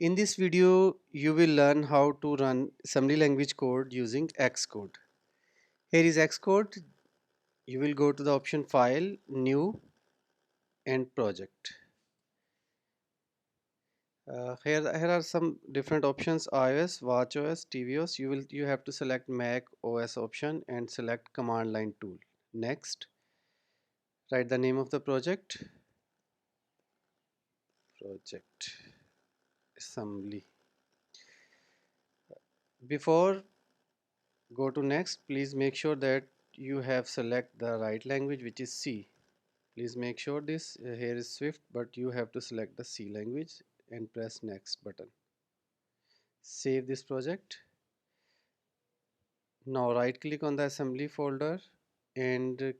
In this video, you will learn how to run assembly language code using Xcode. Here is Xcode. You will go to the option File, New and Project. Here are some different options: iOS, watchOS, tvOS. You have to select Mac OS option and select command line tool. Next, write the name of the project assembly. Before go to next, please make sure that you have select the right language, which is C. Please make sure this here is Swift, but you have to select the C language and press next button. Save this project. Now right click on the assembly folder and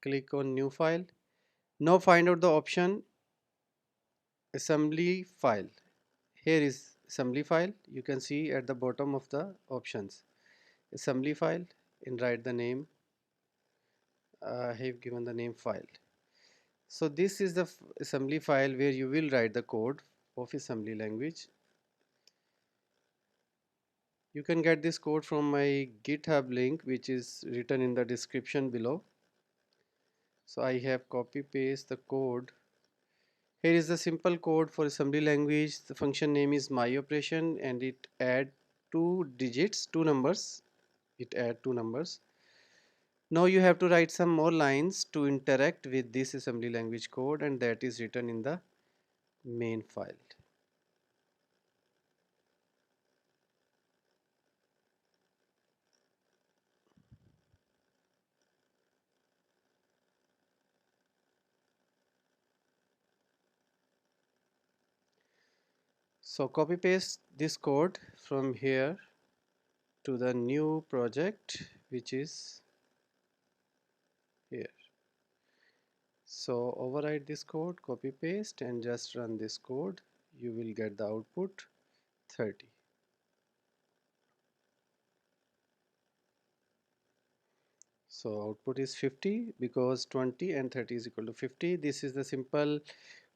click on new file. Now find out the option assembly file. Here is assembly file. You can see at the bottom of the options assembly file and write the name. I have given the name file. So this is the assembly file where you will write the code of assembly language. You can get this code from my GitHub link, which is written in the description below. So I have copy paste the code. Here is the simple code for assembly language. The function name is myOperation and it add two numbers. It add two numbers. Now you have to write some more lines to interact with this assembly language code, and that is written in the main file. So copy paste this code from here to the new project, which is here. So overwrite this code, copy paste and just run this code. You will get the output 30. So output is 50 because 20 and 30 is equal to 50. This is the simple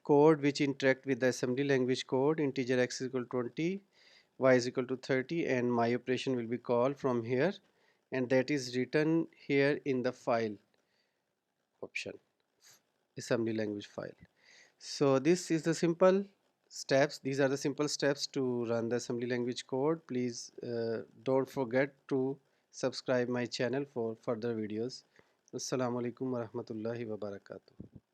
code which interact with the assembly language code. Integer x is equal to 20, y is equal to 30, and my operation will be called from here, and that is written here in the file option, assembly language file. So this is the simple steps. These are the simple steps to run the assembly language code. Please don't forget to subscribe my channel for further videos. Assalamu alaikum warahmatullahi wabarakatuh.